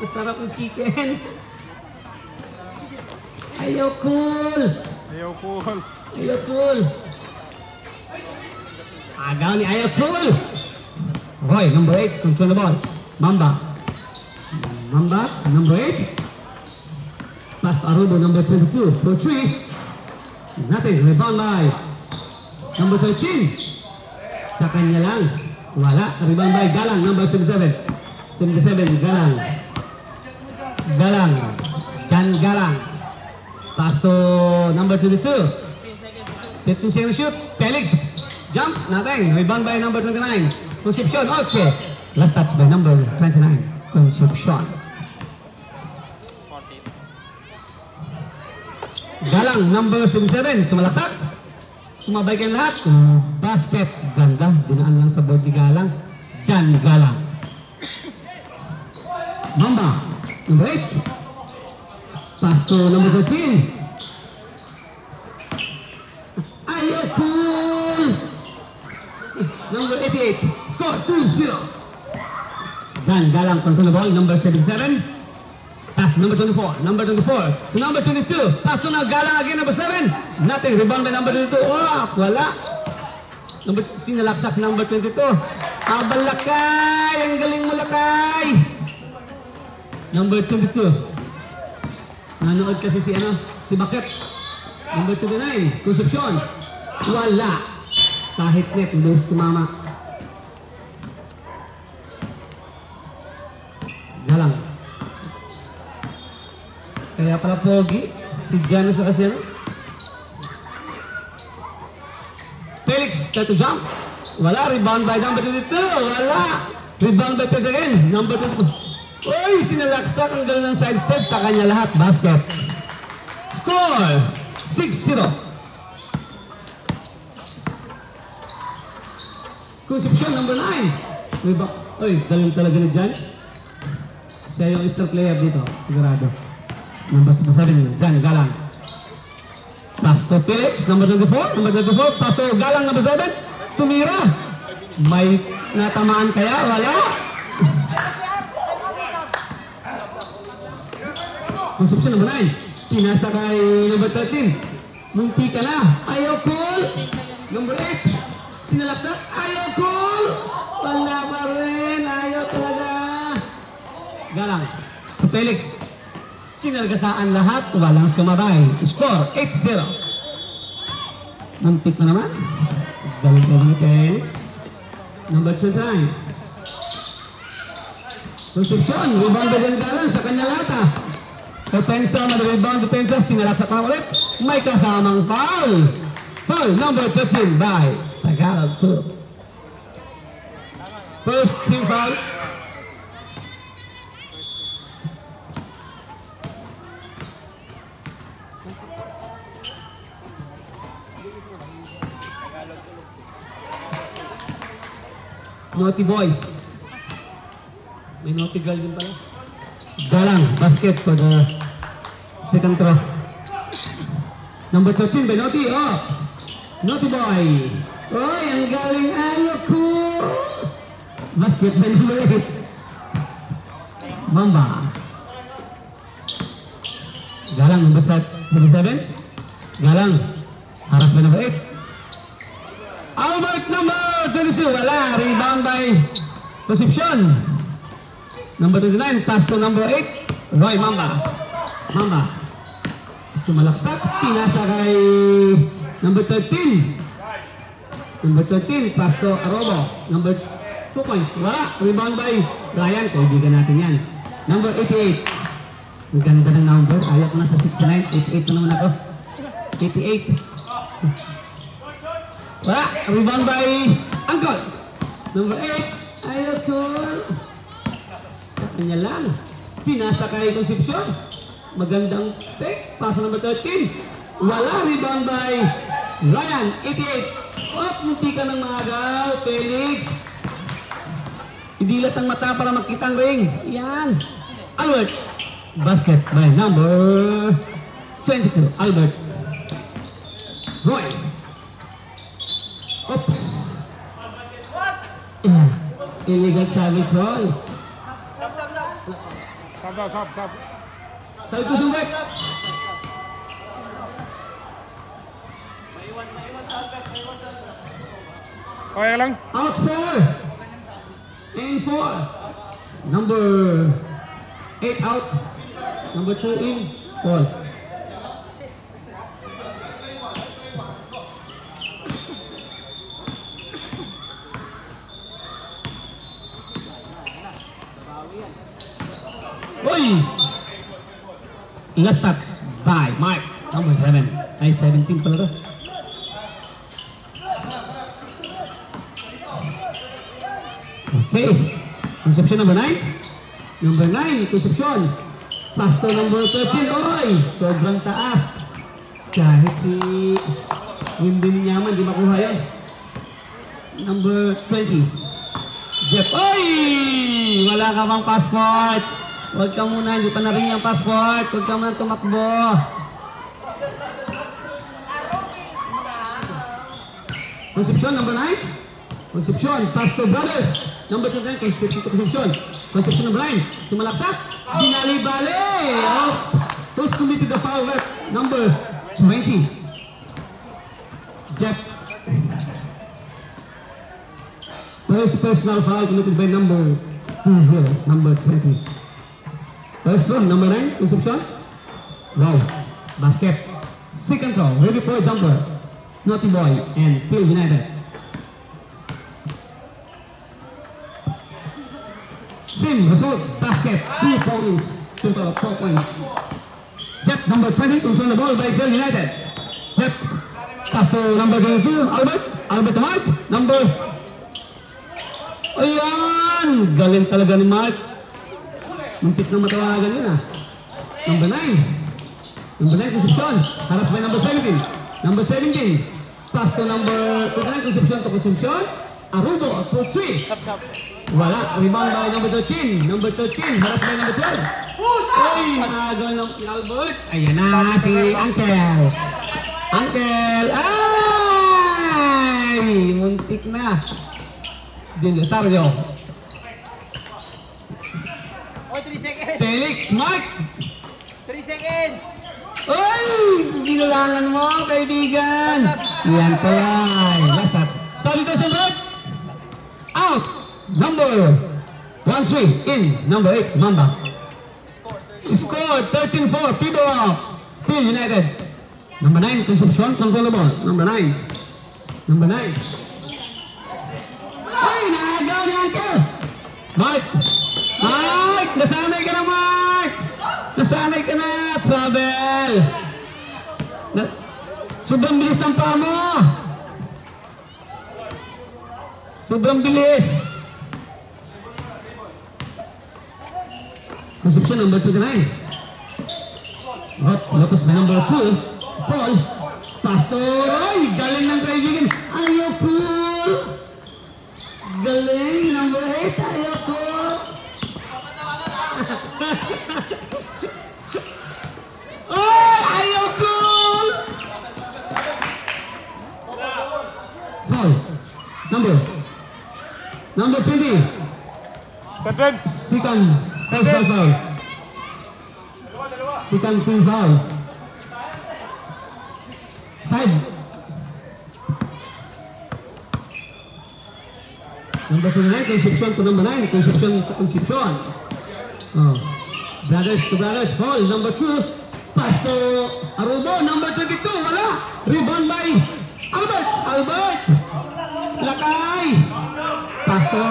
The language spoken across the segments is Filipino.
Masarap ng chicken. Ayaw cool. Ayaw cool. Ayaw cool. Agaw ni ayaw cool. Roy, number 8, control the ball. Mamba. Mamba, number 8. Pass Arubo, number 22. For 3. Nothing. Rebound by number 13. Sa kanya lang. Wala. Rebound by Galang, number 77. 77, Galang. Galang. Jan Galang. Pass to number 22. 15 seconds shoot. Felix. Jump. Nothing. Rebound by number 29. Concepcion. Okay. Last touch by number 29. Concepcion. Galang, number 77. Sumalaksak. Sumabay kayo lahat. Basket. Ganda. Dinaan lang sa board ni Galang. Jan Galang. Mamba. Number 8. Pass to number 13. Ayaw cool. Number 88. Score 2-0. Jan Galang control the ball. Number 77. Pass number 24. Number 24 to number 22. Pass to now Galang again. Number 7. Nothing. Rebound by number 22. Oh, wala. Number sinalaksak si number 22. Abal Lakay. Ang galing mo Lakay. Number 22. Nanood kasi si Bakit. Number 29. Concepcion. Wala. Kahit net, hindi sumama. Galang. Kaya pala pogi. Si Janus na kasi Felix, try to jump. Wala. Rebound by number 22. Wala. Rebound by Felix again. Number 22. Uy, sinalaksak ang galing ng side step sa kanya lahat. Basket. Score 6-0. Concepcion, number 9. Uy, galing talaga ni Jan. Siya yung star player dito. Sigurado. Number 7, Jan Galang. Pass to Felix, number 24. Number 24, pass to Galang, number 7. Tumira. May natamaan kaya? Wala. Concepcion, number 9. Pinasa kay number 13. Munti ka na. Ayaw cool. Number 8. Sinalaksak. Ayaw cool. Wala pa rin. Ayaw talaga. Galang. To Felix. Sinalgasaan lahat. Walang sumabay. Score 8-0. Muntik na naman. Galing ko ni Felix. Number 29. Concepcion. Rebound ba din Galang sa kanya lahat. Depensa, rebound depensa, sinalaksak na ulit. May kasamang foul. Foul number 13 by Tagalog 2. First team foul. Naughty boy. May naughty girl din pala. Galang, basket for the second throw. Number 13 by Naughty. Oh, Naughty boy. Oy, ang galing. Ayaw ko. Basket by number 8. Mamba. Galang, number 7. Galang. Haras by number 8. Albert, number 22. Wala. Rebound by Concepcion. Number 29, pass to number 8. Roy Mamba. Mamba. Sumalaksak. Pinasa kay number 13. Number 13, pass to Arobo. Number 2 points. Wala. Rebound by Ryan. Kaibigan natin yan. Number 88. Ang ganda ng number. Ayaw ko na sa 69. 88 na naman ako. 88. Wala. Rebound by Uncle. Number 8. Ayaw ko. Kanya lang. Pinasa kay Concepcion. Magandang take. Pass number 13. Wala. Rebound by Ryan. 88. Oh, munti ka ng magaw. Felix. Idilat ang mata para makita ang ring. Yan. Albert. Basket by number 22. Albert. Roy. Oops. Illegal savage ball. Sab. Satu sumbek. Oh, yang lang. Out 4. In 4. Number 8 out. Number 2 in. Ball. Oi! Last touch by Mike. Number 7. Ay, 17 pala to. Okay. Conception number 9. Number 9, Conception. Pass to number 13. Oy! Sobrang taas. Kahit si Windin Yaman, di makuha yan. Number 20. Jeff. Oy! Wala ka bang passport? Huwag ka muna, hindi pa na rin yung passport. Huwag ka muna tumakbo. Concepcion, number 9. Concepcion, pass to Brothers. Number 29, Concepcion. Concepcion number 9. Sumalaksak. Binali-bali. Oh. Who's committed the foul left? Number 20. Jeff. First personal foul committed by number 20, number 20. First one, number 9, Concepcion. Wow. Basket. Second throw, ready for a jumper. Naughty Boy and Phil United. Sim, result, basket, 2 points, total of 4 points. Jeff, number 20, control the ball by Phil United. Jeff, pass to number 22, Albert Mark, number... Ayan! Galing talaga ni Mark. Muntik na matawagan yun ah. Number 9. Number 9, Concepcion. Harap by number 17. Number 17. Pass to number 29, Concepcion to Concepcion. Arubo for 3. Wala. Rebound by number 13. Number 13. Harap by number 12. Uy! Managal ng Albert. Ayan na si Uncle. Uncle. Ay! Muntik na. Dinosario. Oh, 3 seconds. Felix, Mark. 3 seconds. Ay! Ginulangan mo, kaibigan. Yan pala. Last touch. Salutation break. Out. Number 1-3 in. Number 8, Mamba. Score 13-4. People out. Phil United. Number 9, Concepcion. Control the ball. Number 9. Number 9. Ay! Nagaw ni Uncle. Mark. Mike! Nasanay ka na, Mike! Nasanay ka na! Travel! Sobrang bilis ng paa mo! Sobrang bilis! Concepcion, number 29. Lotus by number 2. Paul. Pastor! Ay! Galing ng kaibigan! Ayoko! Galing! Number 8! Ayoko! Oh, ayoko! Foul. Number 20. Second. Second personal foul. Second team foul. Side. Number 29, Concepcion to number 9. Concepcion to Concepcion. Oh. Brothers to Brothers, foul. Number 2, pass to Arubo. Number 22, wala. Rebound by Albert. Lakay. Pass to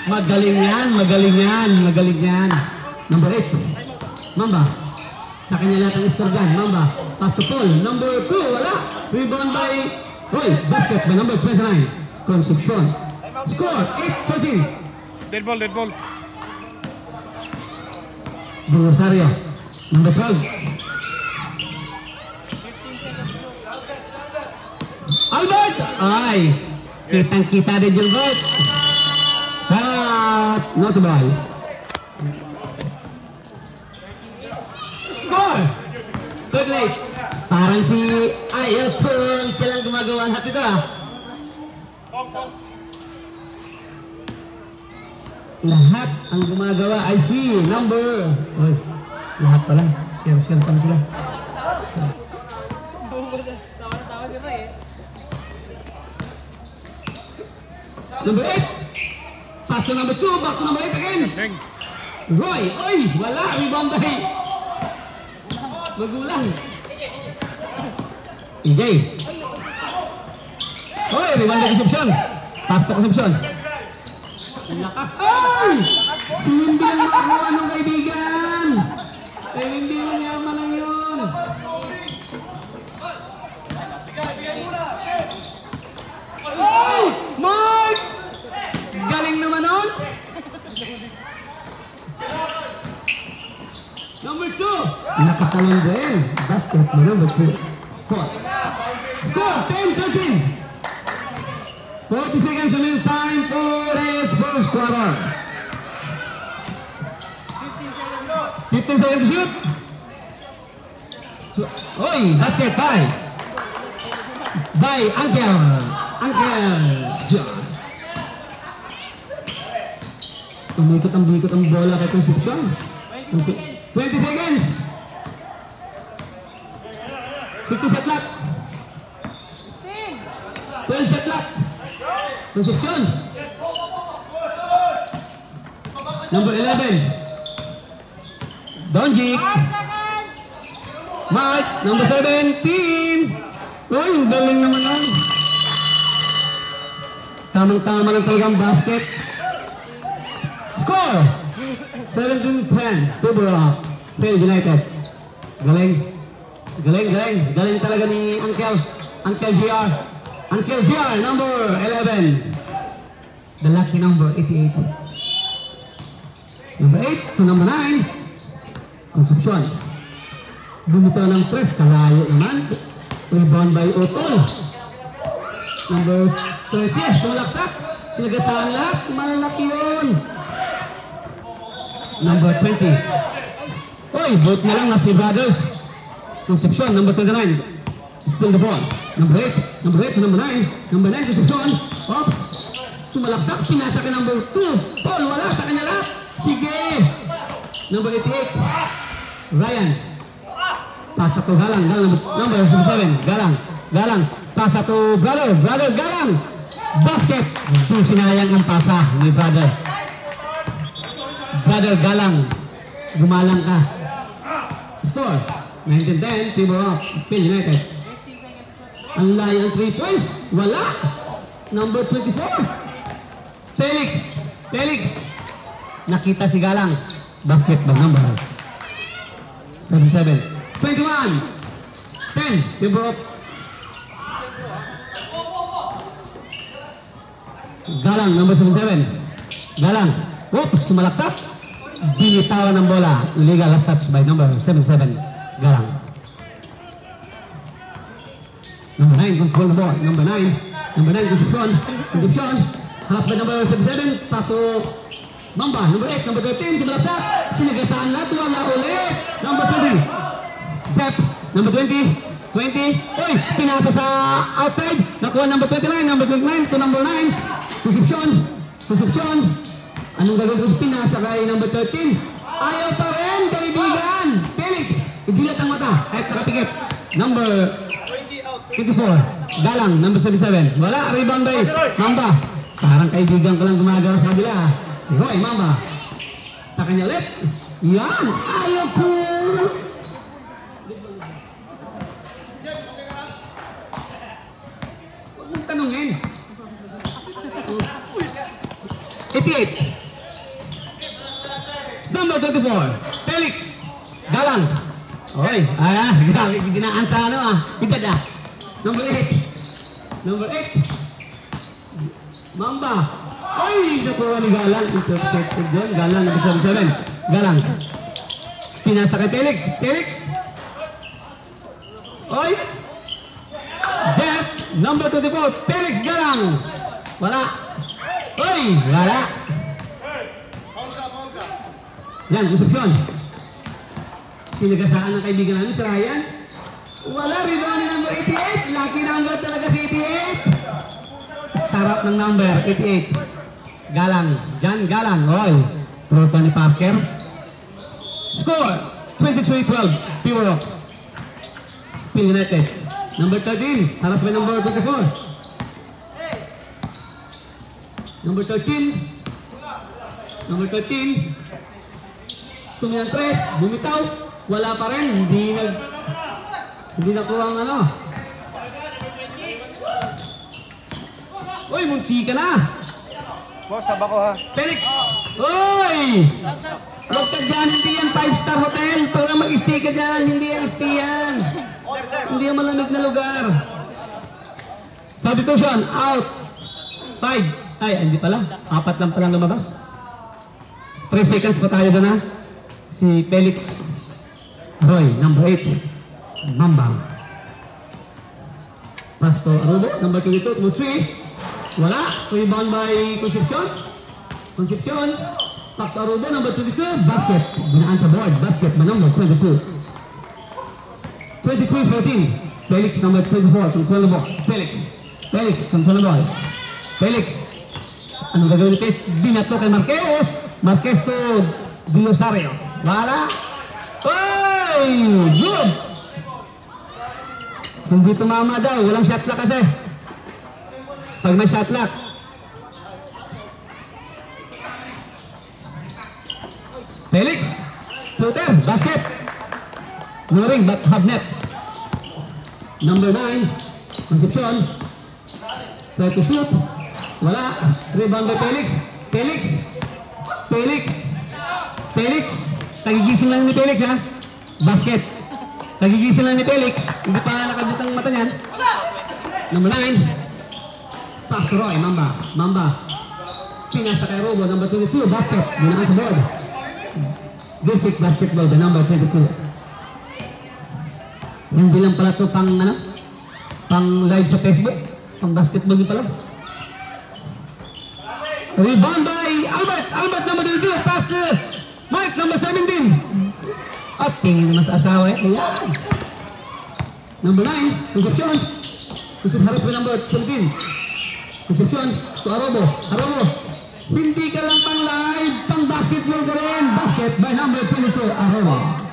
Magaling yan. Number 8, Mamba. Sa kanya lahat ang istor dyan, Mamba. Pass to Paul. Number 2, wala. Rebound by basket by number 29, Concepcion. Score 8-13. Dead ball. Rosario, number 12. Albert! Ay! Kitang-kita din yung Albert. Not the ball. Score! Good late. Parang si Ayapon silang gumagawa lahat ito ah. Lahat ang gumagawa ay si number. Oy, lahat pala. Share pa na sila. Tawa si Ray eh. Number 8. Pass to number 2. Back to number 8 again. Ding. Roy. Oy, wala. Rebound dahil. Magulang. EJ. Oy, rebound dahil Concepcion. Pass to Concepcion. Lakas. Ay! Si Windy ang makakuha ng kaibigan. Eh, hindi mo yaman lang yun. Ay! Mark! Galing naman nun. Number 2. Nakatalon din. Basket mo number 2. Score 10-13. 40 seconds remaining time for his first quarter. 15 seconds to shoot. Oy, basket by Angel John. Umikot ang bola kay Concepcion. 20 seconds. 50 shot clock. 12 shot clock. Concepcion. Number 11. Donjik. Mike, number 17. Uy, galing naman lang. Tamang-tama ng talagang basket. Score! 17-10. Tubura. Phil United. Galing. Galing talaga ni Uncle GR. Uncle GR, number 11. The lucky number, 88. Number 8 to number 9. Concepcion. Bumito ng press. Kalayo naman. Rebound by Otol. Number 13. Sumalaksak. Sinagasaan lahat. Malaki yun. Number 20. Oy, vote na lang na si Brothers. Concepcion, number 29. Still the ball. Number 8 to number 9. Number 9, Concepcion. Off. Sumalaksak. Pinasa ka number 2. Paul, wala sa kanya lahat. Sige. Number 88. Ryan. Pasa to Galang. Number 7. Galang. Pasa to Galang. Basket. Hindi sinayang ang pasa ni Brother Galang. Gumalang ka. Score. 19-10. Timber off. Phil United. Ang layo ang 3 points. Wala. Number 24. Felix. Nakita si Galang. Basketball number 77. 21. 10. Timber off. Galang, number 77. Galang. Oops, sumalaksak. Binitawan ng bola. Illegal last touch by number 77. Galang. Number 9, control the ball. Number 9, Concepcion. Half by number 77. Paso Mamba. Number 8, number 13. Sumalaksak. Sinagasaan lahat. Wala ulit. Number 20. Jeff. Number 20. Oy, pinasa sa outside. Nakuha number 29. Number 29 to number 9. Concepcion. Anong gagawin ko? Pinasa kay number 13. Ayaw pa rin, kaibigan. Felix. Idilat ang mata. Nakapikit. Number 24. Galang. Number 77. Wala. Rebound by Mamba. Parang kaibigan ko lang gumagawa sa kabila. Roy Mamba. Sa kanya left. Yan. Ayaw ko. Huwag mong tanungin. 88. Number 24. Felix. Galang. Okay. Ginaan sa Ibad Number 8. Mamba. Ay, nakuha ni Galang. Intercepted dyan. Galang, number 77. Galang. Pinasa kay Felix. Oy. Jeff. Number 24. Felix Galang. Wala. Oy, wala. Yan, Concepcion. Sinagasaan ng kaibigan namin si Ryan. Wala, rebound ni number 88. Lucky number talaga si 88. Sarap ng number, 88. Galang. John Galang. Roy. Throw Tony Parker. Score 23-12. Piboro. Phil United. Number 13. Harap by number 24. Number 13. Number 13. Tumiyang tres. Bumitaw. Wala pa rin. Hindi nakuha ang ano. Uy, munti ka na. Boss, saba ko ha. Felix! Uy! Huwag ka dyan, hindi yan 5-star hotel. Para mag-stay ka dyan, hindi yan stay yan. Hindi yan malamig na lugar. Substitution, out. 5. Ay, hindi pala. 4 lang palang lumabas. 3 seconds pa tayo doon ha. Si Felix Roy, number 8. Mamba. Pastor Arubo, number 22. Number 3. Wala. Rebound by Concepcion. Pastor Arubo, number 22. Basket. Binaan sa board. Basket by number 22. 23-14. Felix, number 24. Control the ball. Felix, control the ball. Felix. Anong gagawin ni Tess? Binato kay Marquez. Marquez to Dilosario. Wala. Oy! Good! Hindi tumama daw. Walang shot clock kasi. Pag may shot clock. Felix. Floater. Basket. No ring but have net. Number 9. Concepcion. Try to shoot. Wala. Rebound by Felix. Kagigising lang ni Felix ha. Basket. Kagigising lang ni Felix. Hindi pa nakabitang mata niyan. Number 9. Pass to Roy. Mamba. Pinasa kay Robo. Number 22. Basket. Binaan sa board. Basic basketball. The number 22. Hindi lang pala ito pang live sa Facebook. Pang basketball din pala. Rebound by Albert number 22. Pass to Mike number 17. At tingin naman sa asawa eh. Ayan. Number 9. Concepcion. Harap by number 17. Concepcion to Arobo. Hindi ka lang pang live, pang basketball ka rin. Basket by number 22. Arobo.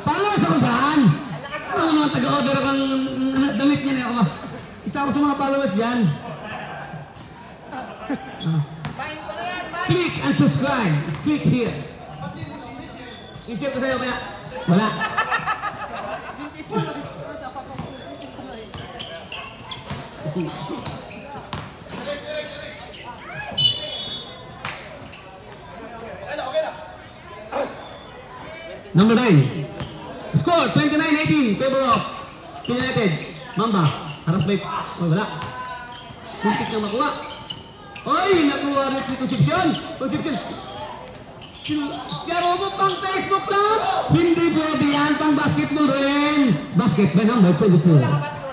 Followers ako saan? Ano mga taga-order kang damit niya na ako? Isa ako sa mga followers dyan. Click and subscribe. Click here. Isip ko sa'yo kaya? Wala. Number 9. Score 29-18. Favor of United. Mamba. Harap by. Oh, wala. Kuntik na makuha. Oy, nakuha rin ni Concepcion. Si Arobo pang Facebook lang. Hindi pwede yan. Pang basketball rin. Basket by number 22.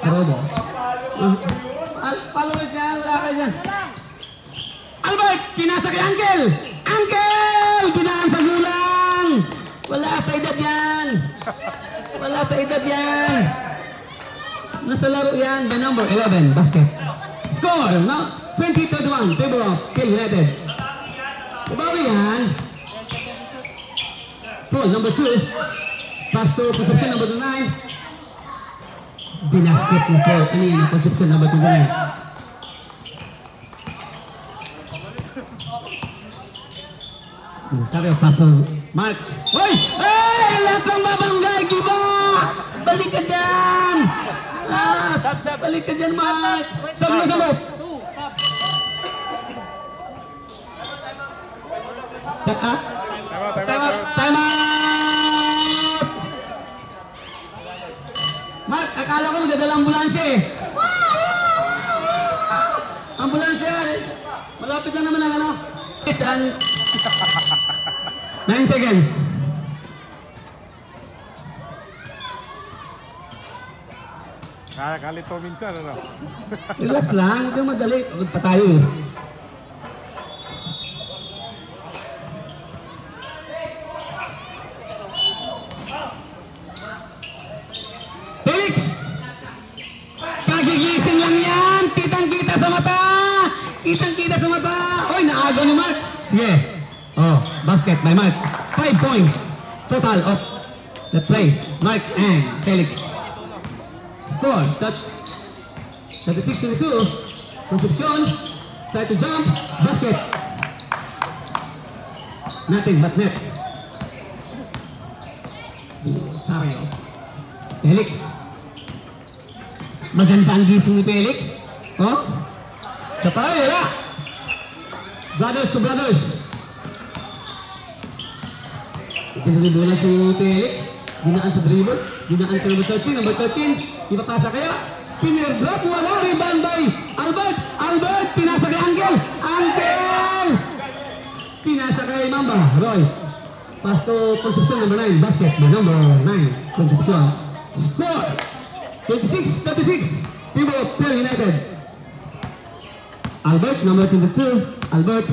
Arobo. Follow siya. Wala ka dyan. Albert, pinasa kay Angel. Pinaan sa gulang. Wala sa edad yan. Nasa laro yan by number 11. Basket. Score. No? 20-31. Favor of Phil United. Babawi yan. Paul, number 2. Pass to Concepcion, number 9. Binasket ni Paul. Ano yan? Concepcion, number 29. Sabi ang pass to Mark. Hoy! Hey! Lahat ng babanggay! Giba! Balik ka dyan! Balik ka dyan, Mark! Sabi! Time out! Mark, akala ko magdadala ambulansya eh. Ambulansya! Malapit lang naman ang ano. It's 9 seconds. Kalito minsan, ano? Relax lang, huwag kang madali. Pagod pa tayo eh. Felix! Kagigising lang yan! Kitang-kita sa mata! Kitang-kita sa mata. Oy, naago ni Mark. Sige. Oh, basket by Mark. 5 points. Total of the play. Mark and Felix. Score. Touch. 36-22. Concepcion. Try to jump. Basket. Nothing but net. Sario. Felix. Maganda ang gising ni Felix. Oh. Sa tayo, wala. Brothers to brothers. Pinagdula si Felix. Ginaan sa dribble. Ginaan sa number 13. Number 13. Ipapasa kaya. Pinerdrop. Wala. Rebound by Albert. Albert. Pinasa kay Angel. Angel. Pinasa kay Mamba. Roy. Pass to Concepcion number 9. Basket by number 9. Concepcion. Score. 26-36. Pivot. Pure United. Albert, number 22. Albert.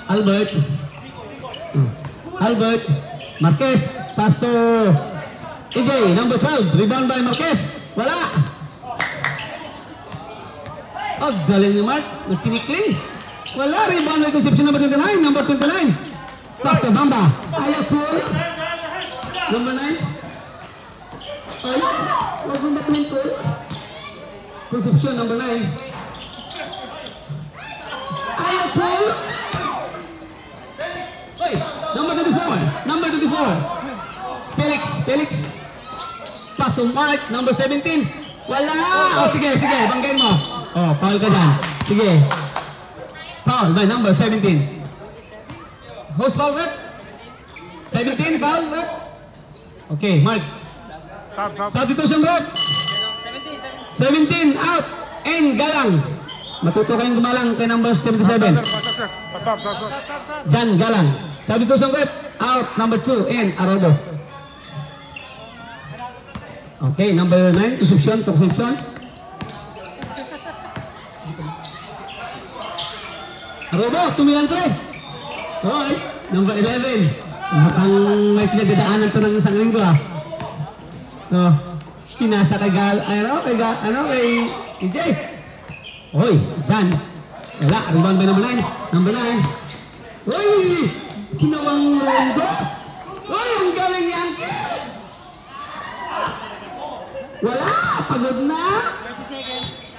Albert. Albert. Marquez. Pass to EJ, number 12. Rebound by Marquez. Wala. Oh, galing ni Mark. Nagtinikling. Wala. Rebound by Concepcion number 29. Number 29. Pass to Bamba. Ayaw cool. Number 9. Ayaw. Wag mo bakunin cool. Concepcion number 9. Ayaw cool. Oy, number 24. Number 24. Felix. Felix. Pass to Mark, number 17. Wala! Oh, sige, sige. Banggain mo. Oh, foul ka dyan. Sige. Foul by number 17. Host foul, rep? 17, foul, rep? Okay, Mark. Substitution, rep? 17, out. And Galang. Matuto kayong gumalang kay number 77. Jan Galang. Substitution, rep? Out, number 2, and Arobo. Okay, number 9, Concepcion, Concepcion. Arobo, tumilang 3. Okay, number 11. Mukhang may pinagdadaanan ito ng isang linggo ah. Oh, pinasa kay kay EJ. Oy, Jan. Wala, rebound by number 9. Number 9. Oy, kinawang rondo. Oy, ang galing ni Angel. Wala, pagod na.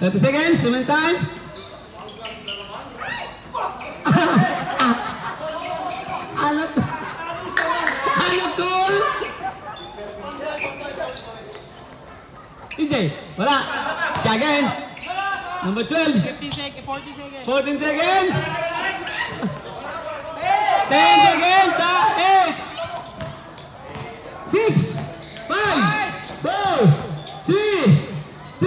30 seconds, remaining time. Ano to? Ano tol? EJ, wala. Again. Number 12. 14 seconds. 10 seconds. 8. 6. 5. 4. 3. 2.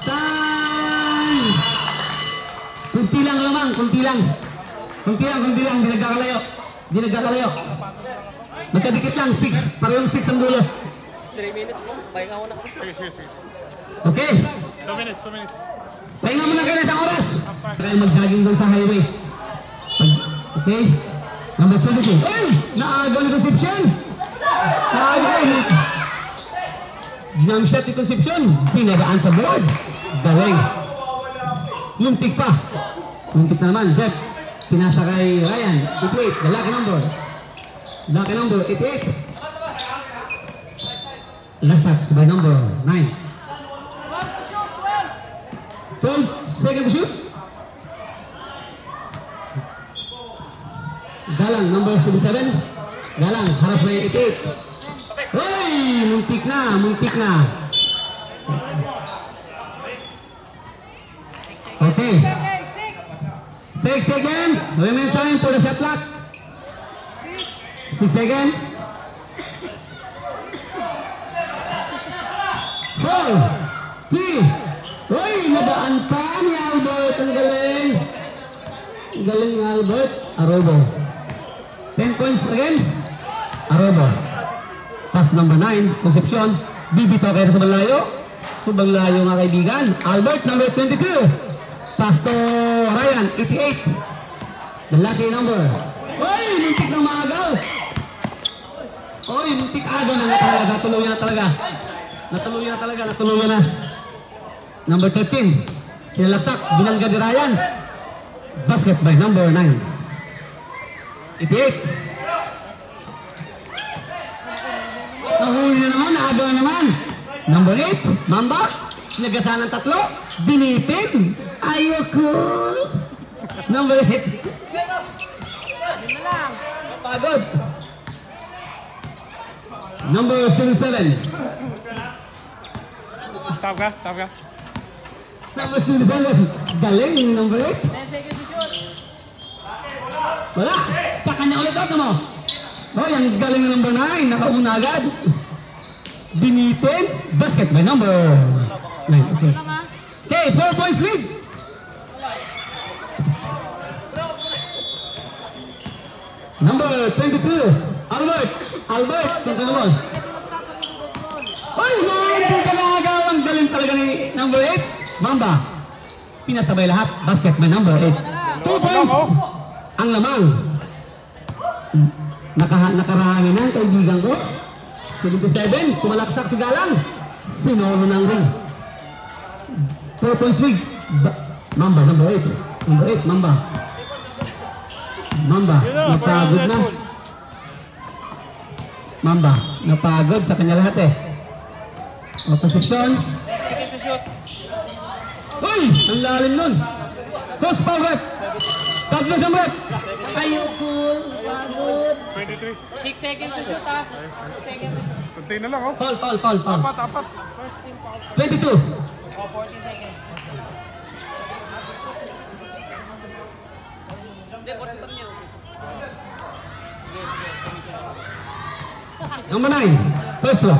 Time. Kunti lang lamang. Kunti lang. Hindi nagkakalayo. Magkadikit lang. 6. Parehong 6 ang dulo. 3 minutes po. Pahinga ko na. Sige. Okay. 2 minutes. Pahinga muna kayo isang oras. Kaya mag-jogging doon sa highway. Okay. Number 22. Ay! Naagaw ni Concepcion. Naagaw. Jump shot ni Concepcion. Pinadaan sa board. Galing. Luntik pa. Luntik na naman. Jeff. Pinasa kay Ryan. 88. The lucky number. Lucky number 88. Last touch by number 9. 12 second to shoot. Galang number 77. Galang harap by 88. Hey, muntik na. Okay. 6 seconds. Remaining time for the shot clock. 6 seconds. 4, 3. Hoy, nabaan pa ni Albert. Ang galing. Ang galing ni Albert. Arobo. 10 points again. Arobo. Pass number 9. Concepcion. Bibito kayo sa Banglayo. Subanglayo mga kaibigan. Albert number 22. Pass to Ryan. 88. The lucky number. Hoy, muntik na maagaw. Hoy, muntik agaw na talaga. Natuluyan na talaga. Natuluyan na. Number 13. Sinalaksak, binangga ni Ryan. Basket by number 9. 88. Nahuli na naman, naaga na naman. Number 8, Mamba. Sinagasan ng tatlo. Binitin. Ayoko. Number 8. Pagod. Number 7. Stop ka, stop ka. Number 7. Galing, number 8. Wala. Sa kanya ulit ako mo. Oh, yung galing ng number 9. Nakauna agad. Binitin. Basket by number 9. Okay. Okay, 4 points lead. Number 22. Albert. Saan ka naman? Ay, hindi ka nakagaw. Ang galing talaga ni number 8. Mamba. Pinasabay lahat. Basket by number 8. 2 points. Ang lamang. Nakarangin na ang kaibigan ko. 77. Sumalaksak si Galang. Sinolo ng ring. 4 points lead. Mamba, number 8. Number 8, Mamba. Napagod na. Mamba, napagod sa kanya lahat eh. O, posisyon. Uy! Ang lalim nun. Cross power. Tatlo sa mat. Ayoko. Pagod. 23. 6 seconds to shoot ah. 6 seconds to shoot. Kunti na lang, oh. Foul. Apat. First team foul. 22. 14 seconds. Number 9. First throw.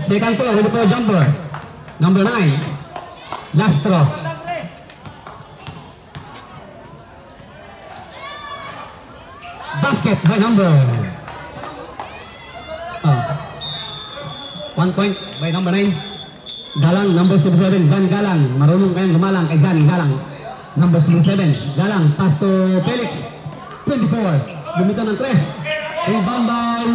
Second throw. Ready for jumper. Number 9. Last throw. Basket by number. 1 point by number 9. Galang, number 77. Jan Galang. Marunong kayong gumalang kay Jan Galang. Number 77. Galang. Pass to Felix. 24. Bumita ng 3. Rebound by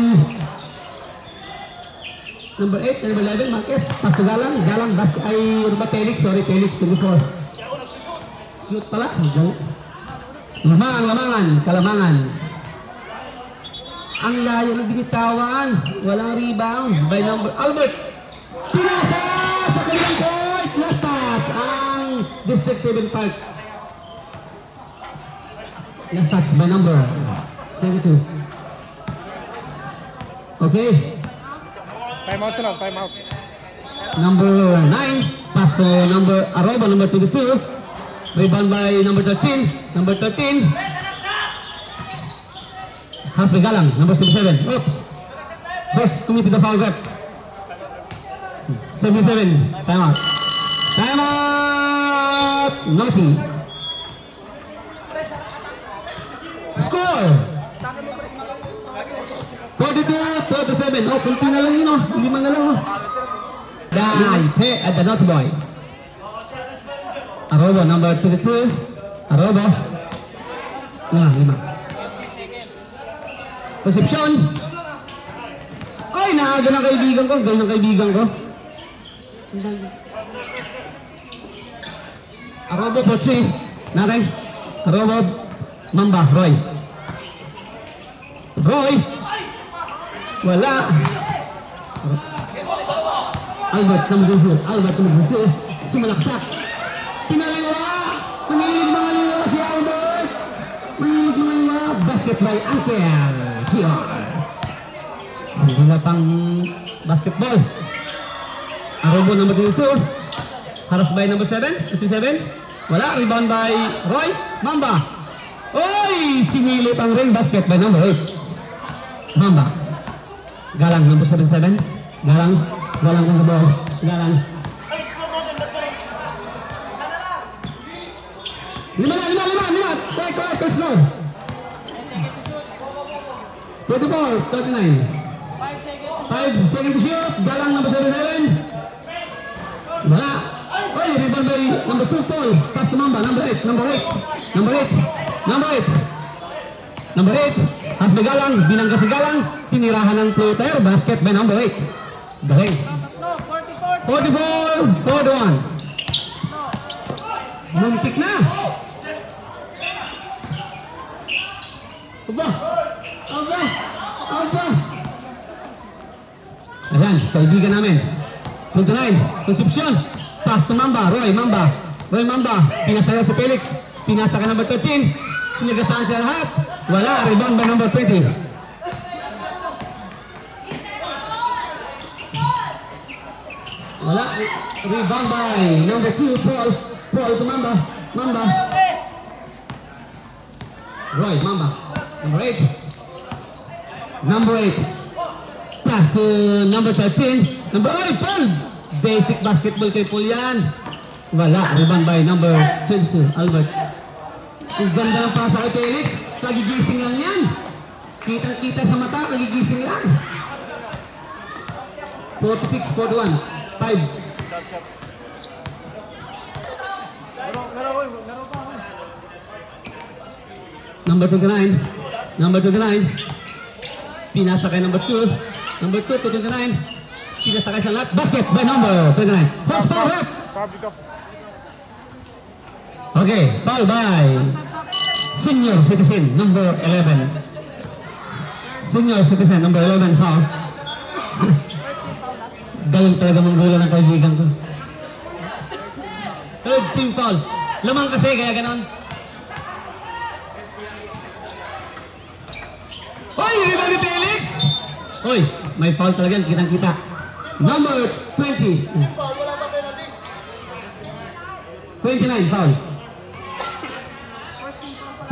number 8 and number 11. Marquez. Pass to Galang. Galang. Basket ay Felix. Sorry, Felix. 24. Shoot pala. Kalamangan. Ang layo ng binitawan. Walang rebound by number Albert. Pinasa sa kanyang court. Lasat ang District 7 Park. Last touch by number 22. Okay. Time out sila, time out. Number 9. Pass to number Aroba, number 22. Rebound by number 13. Number 13. Has by Galang, number 77. Oops. First committed the foul grab. 77. Time out. Naughty. Score. 42-47. Oh, kunti na lang yun oh. 5 na lang oh. Die. At the naughty boy. Aroba, number 22. Aroba. 5. Reception. Ay, naaga ng kaibigan ko. Gawin ng kaibigan ko. Arobo for 3. Natin. Arobo. Mamba. Roy. Wala. Albert number 2. Sumalaksak. Pinaliwa. Manilig mga liwa si Albert. Manilig mga liwa. Basket by Ankel. Wala pang basketball. Arobo number 22. Haras by number 7. 7. Wala. Rebound by Roy. Mamba. Oy! Sinilip ang ring. Basket by number 8. Mamba. Galang number 77. Galang on the ball. Galang. 5. Correct. Slow. 24-39. 5 seconds to shoot. Galang number 77. Wala. Oy, rebound by number 2, Paul. Pass to Mamba. Number 8. Has by Galang. Binangga si Galang. Tinirahan ng floater. Basket by number 8. Galing. 40-40. 44-41. Muntik na. Aba. Ayan, kaibigan namin. 29, Concepcion. Pass to Mamba, Roy Mamba. Pinasaya si Felix. Pinasa ka number 13. Sinigasaan siya lahat. Wala, rebound by number 20. Wala, rebound by number 2, Paul to Mamba. Roy, Mamba. Number 8. Pass to number 13. Number 8, Paul. Basic basketball kay Paul yan. Wala, rebound by number 22, Albert. Ang ganda ng pasa kay Felix. Kagigising lang yan. Kitang-kita sa mata, kagigising lang. 46-41. 5. Number 29. Pinasa kay number 2. Number 2 to 29. Pinasa kay sa lahat. Basket by number 29. First foul rep. Okay, foul by Senior Citizen, number 11. Senior Citizen, number 11 foul. Galing talaga manggulo ng kaibigan ko. Third team foul. Lamang kasi, kaya ganon. Oy, rebound ni Felix! Oy, may foul talaga yan, kitang-kita. Number 20. 29 foul.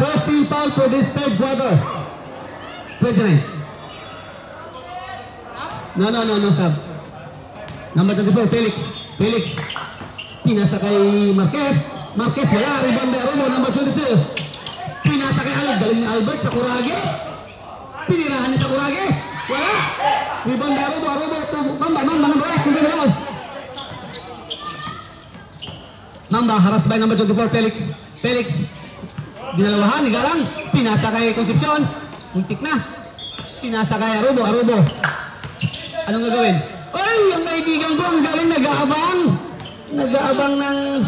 First team foul for this third quarter. 29. No, sub. Number 24, Felix. Pinasa kay Marquez, wala. Rebound by Arubo, number 22. Pinasa kay Albert, galing ni Albert sa Kurage. Pinirahan niya sa Kurage. Wala. Rebound by Arubo. Mamba, number 8. Mamba, harass by number 24, Felix. Dinalawahan, galang. Pinasa kay Concepcion. Muntik na. Pinasa kay Arubo. Anong gagawin? Ay, ang kaibigan ko, ang galing nag-aabang ng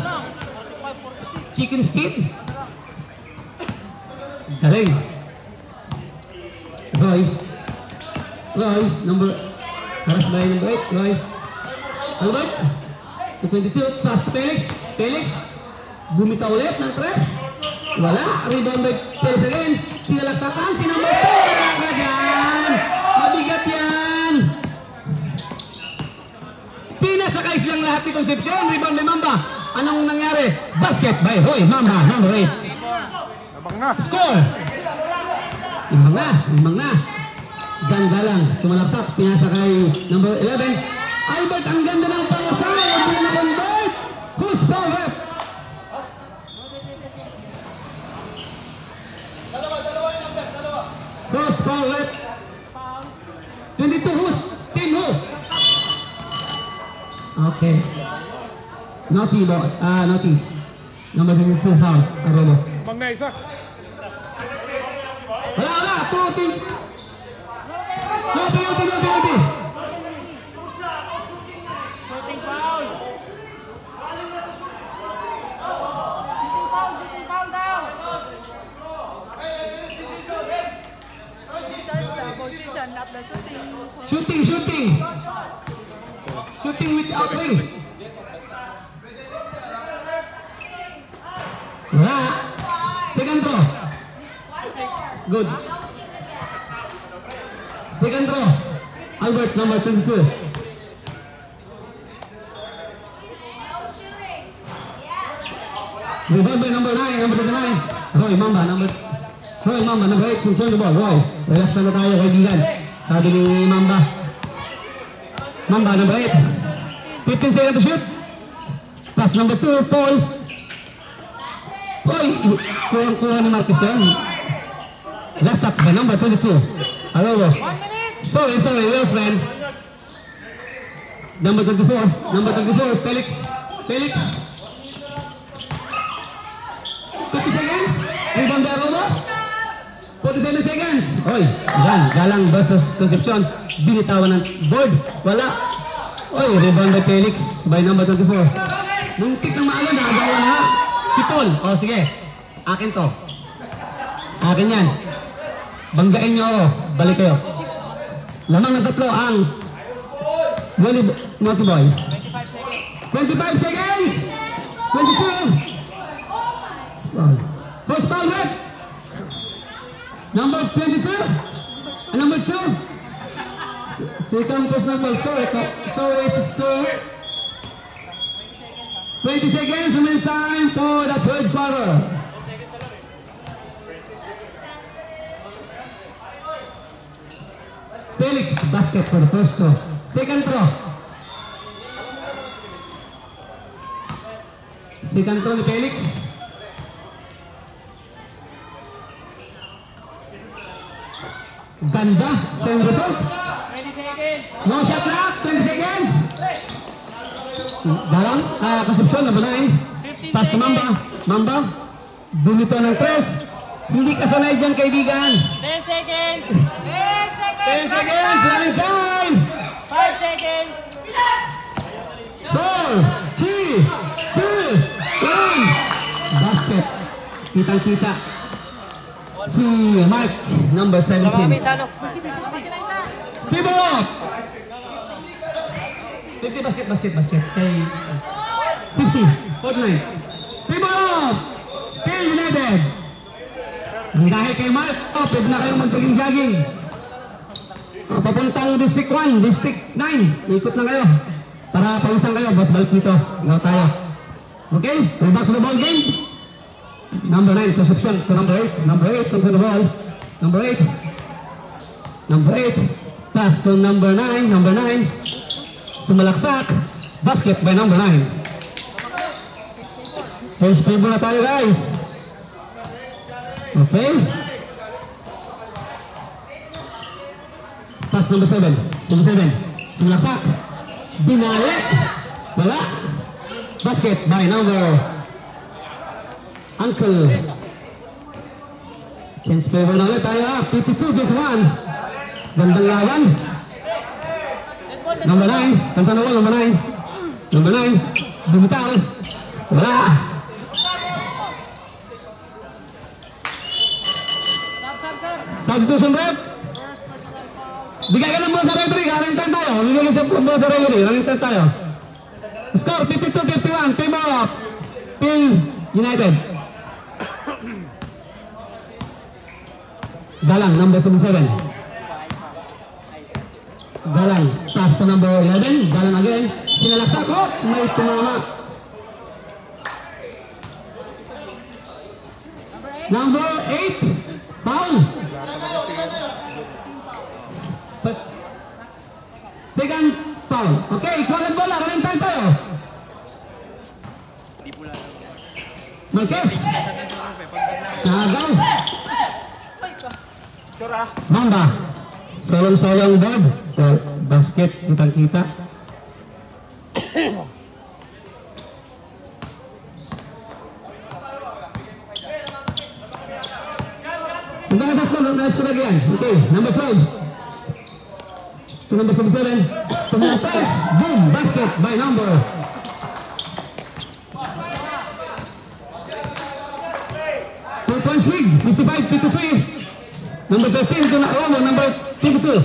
chicken skin. Galing. Roy, harap by number 8, Roy. Albert, 22, pass to Felix, bumita ulit ng press. Wala, rebound by Felix again. Sinalaktakan, number 4, kagan. Mabigat yan. Pinasakay silang lahat ni Concepcion, rebound by Mamba. Anong nangyari? Basket by Roy Mamba, number 8. Score! Limang na. Ganda lang, sumalaksak, pinasakay number 11. Albert, ang ganda ng pasa. Ang ganda ng convert. Who's foul? Cross foul. 22, who's? Team who? Okay. Naughty. Number 22 foul. Arobo. Bang na isa. Wala. 2 team. Naughty. Position, not the Shooting. Shooting without ring. Wala. Second throw. Good. Second throw. Albert, number 22. Rebound by number 9. Roy Mamba, number 8. Control the ball. Roy, relax na tayo, kaibigan. Sabi ni Mamba, number 8. 15 seconds to shoot. Pass number 2, Paul. Oy, kuha ni Marcus yan. Last touch by number 22. Hello. Sorry, well friend. Number 24, Felix. 50 seconds. Rebound by Arubo. 47 seconds. Oy, yan. Galang versus Concepcion. Binitawan ng board. Wala. Oy, rebound by Felix by number 24. Muntik ng maalo, nakagawa na. Si Paul. O, sige. Akin to. Akin yan. Banggain nyo ako. Balik kayo. Lamang ng tatlo ang Naughty Boy. 25 seconds. 22. First foul, red. Number 22. And number 2. Second personal ball. So it's 20 seconds remaining time for the third quarter. Felix basket for the first throw. Second throw. Second throw ni Felix. Ganda. Same result. 20 seconds. No shot clock. 20 seconds. Dalang. Concepcion. Number 9. Pass to Mamba. Mamba. Bunito ng press. Hindi ka sanay dyan, kaibigan. 10 seconds. 10 10 seconds. Running time. 5 seconds. 4, 3, 2, 1. Basket. Kitang-kita. Si Mark, number 17. Sano? Tibo! 50 basket. Kay 50, 49. Tibo! Team United. Dahil kay Mark, pwede na kayong mag-jogging. Papuntang District 1, District 9. Ikot lang kayo. Para pausan kayo, boss, balik dito. Gaw tayo. Okay? We're back to the ball game. Number 9, Concepcion to number 8. Number 8, control the ball. Number 8. Number 8. Pass to number 9. Number 9. Sumalaksak. Basket by number 9. Change favor na tayo, guys. Okay? Pass number 7. Number 7. Sumalaksak. Binalik. Wala. Basket by number Uncle. Change favor na ulit tayo. 52-51. Gandang lawan. Number 9. Tantan na number 9. Number 9. Bumitaw. Wala. Substitution rep. Bigay ka ng bola sa referee. Running time tayo. Bigay ka ng bola sa referee. Running time tayo. Score 52-51. Team up. Team United. Dalang, number 77. Dalang, pass to number 11. Dalang again. Sinalaksak. Oh, may tumama. Number 8. Foul. Second foul. Okay, ikualan bola. Running time tayo. Marquez. Nagaw. Mamba. Solong-solong board. So, basket. Kitang-kita. Nice to again. Okay, number 12. To number 77. To number 6. Boom. Basket by number 2-point swing. 55-53. Number 13 to number 22.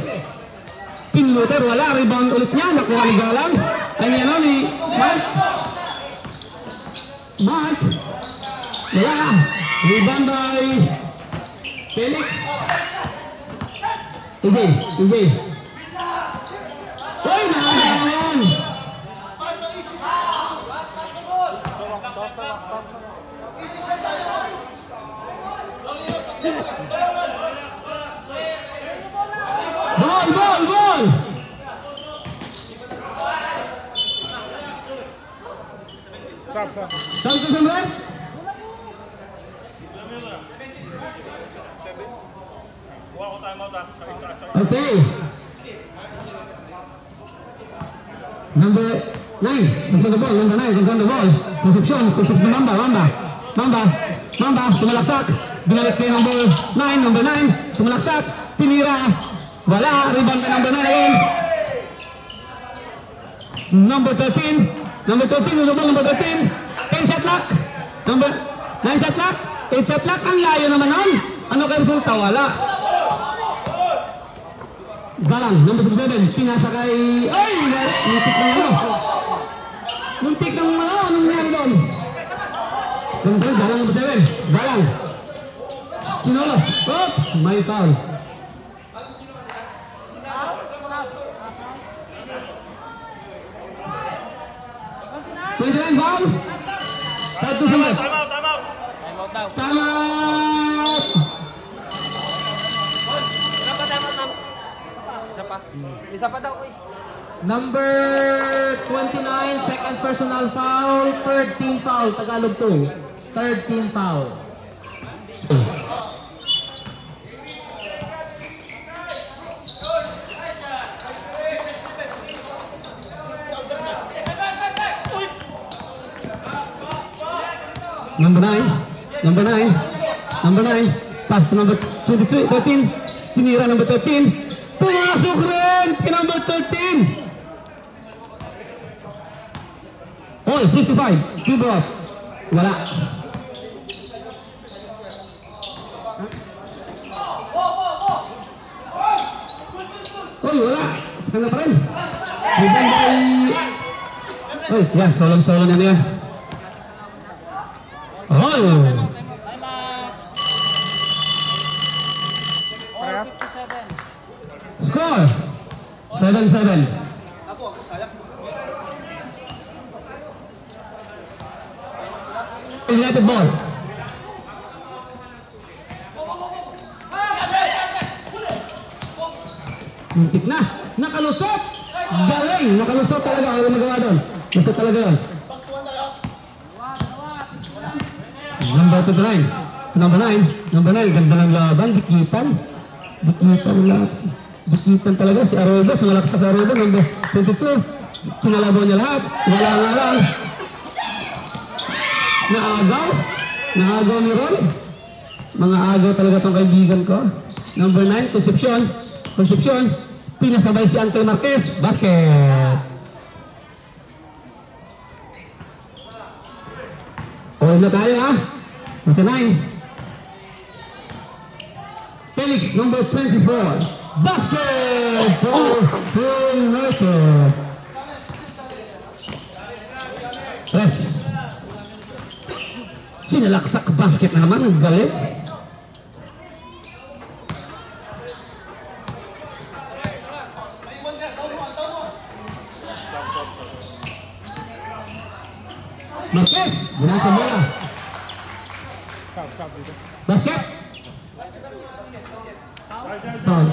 Pinluter. Wala. Rebound ulit niya. Nakuha ni Galang. Ay yan ni Mark. Mark. Wala. Rebound by Felix. Uy, nakakaroon. Ball. Stop. Okay. Number 9, control the ball. Number 9, control the ball. Concepcion ni Mamba, sumalaksak. Binalik kay number 9, sumalaksak. Tinira. Wala, rebound kay number 9 again. Number 13. Number 13, with the ball, number 13. 10 shot clock. Number 9 shot clock. 8 shot clock. Ang layo naman nun. Ano kayo resulta? Wala. Galang, number 7. Pinasa kay... Ay! Muntik ng ano. Muntik ng ano. Anong nangyari doon? Galang, number 7. Galang. Sinolo. Oops! May foul. Pwede rin foul? Time out. Time out! Isa pa daw, uy. Number 29, second personal foul, third team foul, Tagalog 2. Third team foul. Number 9. Number 9. Number 9. Pass to number 22, 13. Tinira number 13. Pumasok rin kay number 13. Oh, 55. Two ball. Wala. Oh, wala. Saka na pa rin. Rebound by... Oh, yeah. Solong-solo na niya. Oh! Time out. 57. Score! 7-7. Ako, sayang. United ball. Muntik na. Nakalusot! Galing! Nakalusot talaga. Ano magawa doon? Lusot talaga yun. Number 29. Number 9. Number 9. Ganda ng laban. Dikitan. Dikitan lang. Dikitan talaga. Si Arobo. Si malakas sa Arobo. Number 22. Kinalabaw niya lahat. Wala nga lang. Naagaw. Naagaw ni Ron. Mga agaw talaga itong kaibigan ko. Number 9. Concepcion. Concepcion. Pinasabay si Antel Marquez. Basket. Oil na tayo ha. 29. Felix, number 24. Basket for United. Press. Sinalaksak basket na naman. Ang galing. Marquez, binasa bola. Basket. Foul.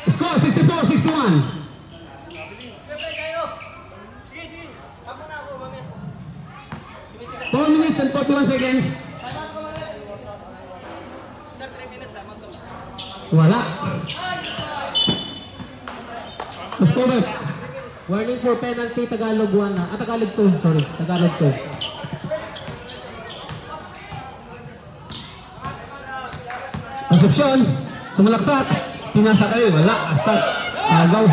Score 64-61. 4 minutes and 41 seconds. Wala. Mas cover. Warning for penalty, Tagalog 1 na. Tagalog 2, sorry. Tagalog 2. Concepcion, sumalaksak. Pinasa kayo. Wala. Hasta. Agaw.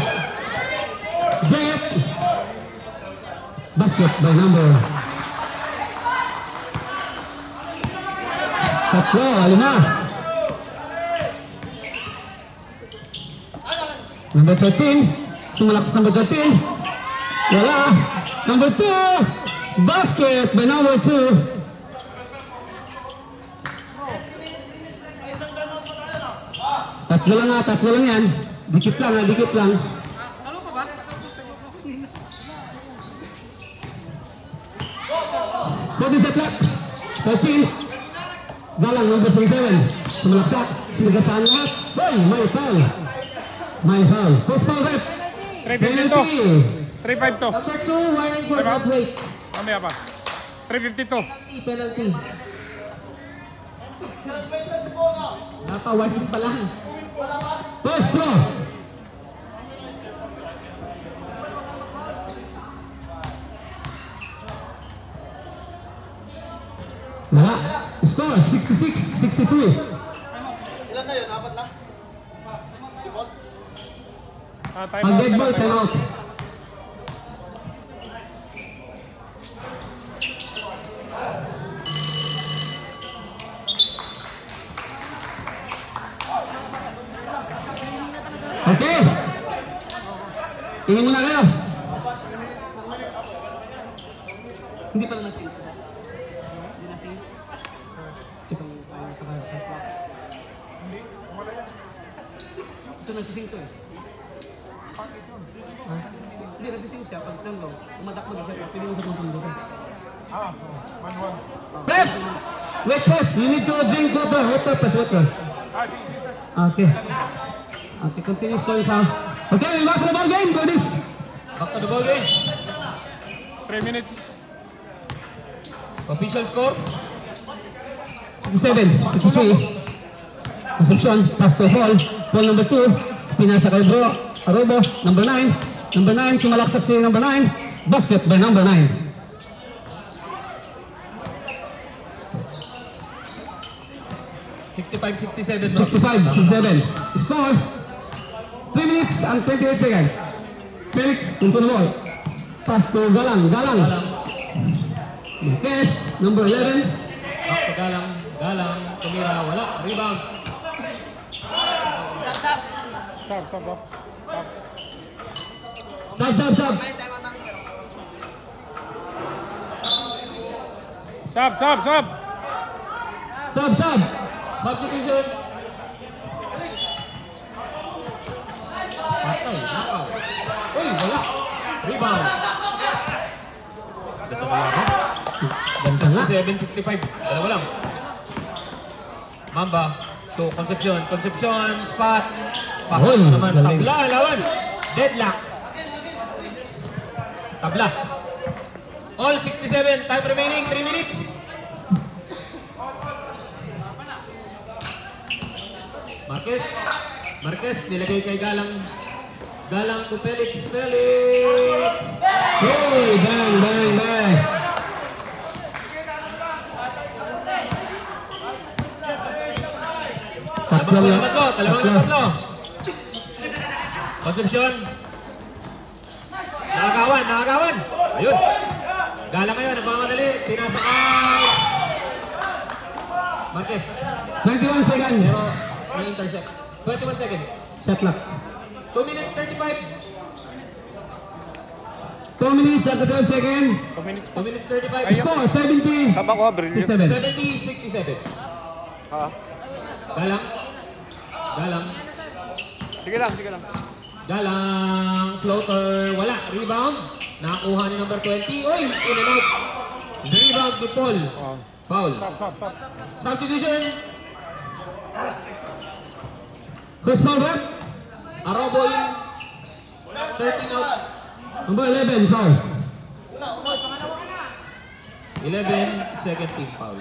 Jet. Basket by number. Tatlo. Alima. Number 13. Sumalaksak number 13. Wala. Number 2. Basket by number 2. Tatlo lang yan. Dikit lang ha, dikit lang. Talo pa ba? 40 shot clock. 13. Galang number 27. Sumalaksak. Sinagasaan lahat. Boy, may foul. May foul. Post foul rep. 352. 352. Number 2, warning for not wait. Mamaya pa. 352. Penalty. Napa-warning pa lang. Post throw. Wala. Score 66-63. Ilan na yun? Apat na? Simot? Time Pag out. dead ball, time out. Okay. Tingin muna kayo. Hindi pa naman sing. Hindi na sing. Itong sa clock. Ito nagsising to eh. Hindi, nagsising siya. Pag tango, umadak mo na siya. Pwede mo sa kong tundo. Prep! Wait first, you need to drink water. Water first, water. Okay. Okay, continue scoring foul. Okay, we back to the ball game, buddies. Back to the ball game. 3 minutes. Official score. 67, 63. Consumption, pass to Paul. Paul number 2. Pinasa kay Bro. Arobo, number 9. Number 9, sumalaksak si number 9. Basket by number 9. 65-67. 65, 67. Score. 3 minutes and 28 seconds. Felix, into the ball. Pass to Galang. Galang. Marquez, number 11. Back to Galang. Galang. Tumira. Wala. Rebound. Stop. Sub. Sub. Sub. Substitution. Patay. Nakaw. Uy, wala. Rebound. Dito ba lang? Ganda nga. 7-65. Dalawa lang. Mamba. To Concepcion. Concepcion. Spot. Ahoy, Pasok naman. galing. Tabla. Lawan. Deadlock. Tabla. All 67. Time remaining. 3 minutes. Marquez. Nilagay kay Galang. Galang to Felix. Hey, bang. Tatlo. Concepcion. Nakagawan. Ayun. Galang ngayon, nagmamadali. Pinasa kay Marquez. 21 seconds. Pero may intercept. 21 seconds. Shot clock. 2 minutes 35. 2 minutes at 12 seconds. 2 minutes. 2 minutes 35. Score 70. Sab ako, brilliant. 67. 70-67. Galang. Sige lang. Galang. Floater. Wala. Rebound. Nakakuha ni number 20. Uy! In and out. Rebound ni Paul. Foul. Sub. Substitution. Who's foul rep? Arobo in. 13 out. Number 11, foul. 11. Second team foul.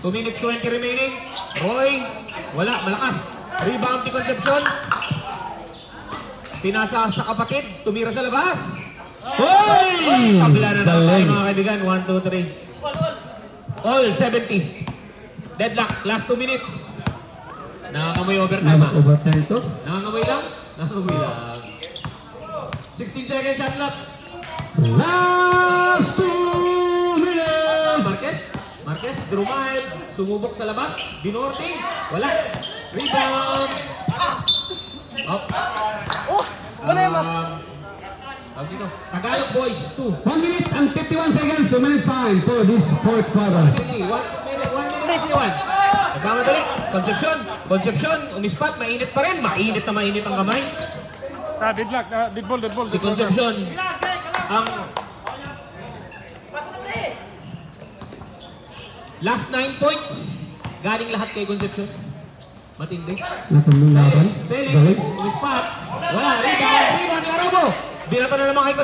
2 minutes 20 remaining. Roy. Wala. Malakas. Rebound ni Concepcion. Pinasa sa kapatid. Tumira sa labas. Hoy! Tabla na naman tayo Galing. mga kaibigan. 1, 2, 3. All 70. Deadlock. Last 2 minutes. Nakakamoy overtime ha. Overtime ito. Nakakamoy lang. 16 seconds shot clock. Last 2 minutes. Marquez, Drumile. Sumubok sa labas. Dinorte. Wala. Rebound. Up. Tawag dito. Tagalog boys 2. 1 minute and 51 seconds. 2 minute time for this fourth quarter. 1 minute 51. Nagmamadali. Concepcion. Umispat. Mainit pa rin. Mainit ang kamay. Deadlock. Dead ball. Si Concepcion. Ang last 9 points. Galing lahat kay Concepcion. Matindi. Natandong laban. Felix. Galing. Umispat. Wala. Rebound ni Arobo. Binato na naman kay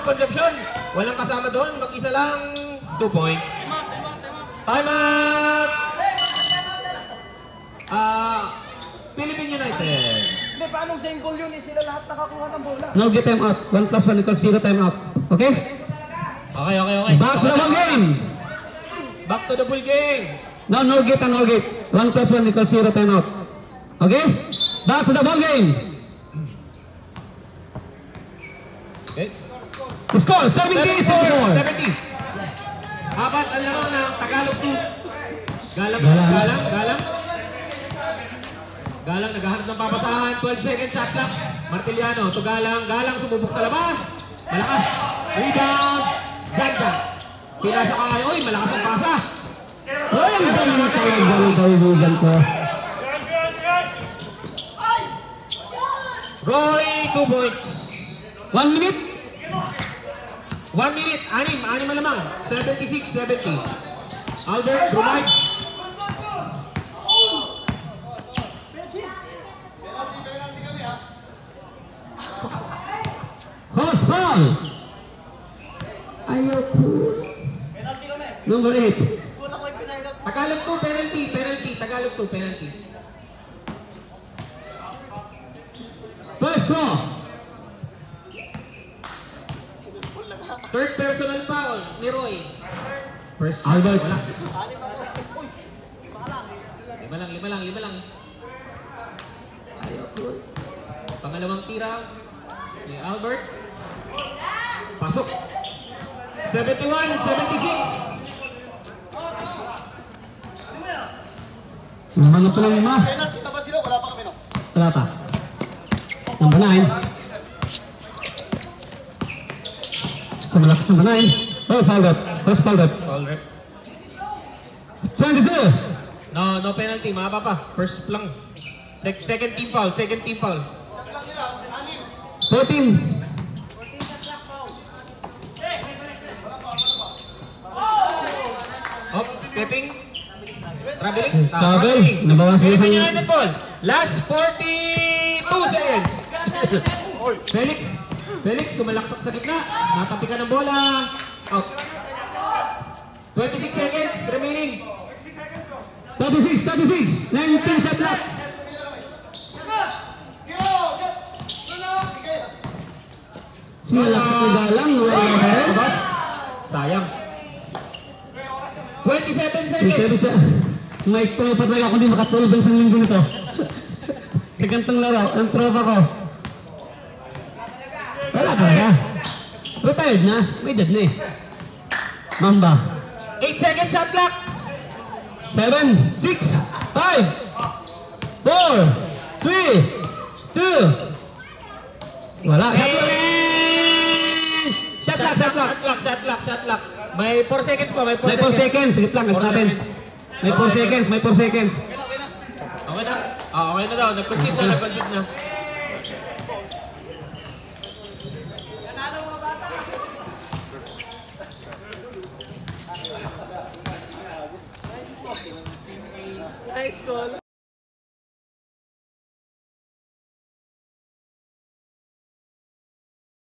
Concepcion. Walang kasama doon. Mag-isa lang. 2 points. Time out! Philippine United. Hindi, paano sa goal yun? Sila lahat nakakuha ng bola. No get time out. 1+1 equals 0 time out. Okay? Okay. Back to the ball game. Back to the ball game. No get and no get. 1+1 equals 0 time out. Okay? Back to the ball game. Okay. The score, 70-74. 70. Apat ang lamang ng Tagalog 2. Galang, Galang. galang, galang. Galang, naghahanap ng papasahan. 12 seconds shot clock. Martiliano to Galang. Galang sumubok sa labas. Malakas. Rebound. Janja. Pinasa ka kayo. Uy, malakas ang pasa. Ay, ang galing na kaibigan ko. Roy, 2 points. 1 minute. 1 minute. Anim na lamang. 76-70. Albert, Brumay. Host foul. Ayoko. Number 8. Tagalog 2, penalty. Tagalog 2, penalty. First draw. Third personal foul ni Roy. First shot, Albert. wala. Lima lang. Pangalawang tira ni Albert. Pasok. 71-76. Naman pa ng 5. Penalty na ba sila? Wala pa kami, no? Wala pa. Number 9. So malakas number 9. Oh, foul out. First foul out. Foul rep. 22. No penalty. Mapa pa. First lang. Second team foul. 14. Up, stepping. Traveling. Travel. Nabawasan sa Philippine isang- United ball. Last 42 seconds. Felix, kumalaksak sa gitna. Natapi ka ng bola. Out. 26 seconds remaining. 36. 19 shot clock. Sinalaksak na Galang. Wala ba rin? Sayang. 27 Pero seconds. siya, may tropa talaga ako, hindi makatulog ng isang linggo nito. Sa gantong laro, ang tropa ko. Wala talaga. Retired na, may edad na eh. Mamba. 8 second shot clock. 7, 6, 5, 4, 3, 2. Wala. Shot clock. May 4 seconds pa, may 4 May 4 seconds. Sige lang, gusto natin. May 4 seconds, may 4 seconds. Okay na? Okay na daw. Nag-concede na. Nice goal.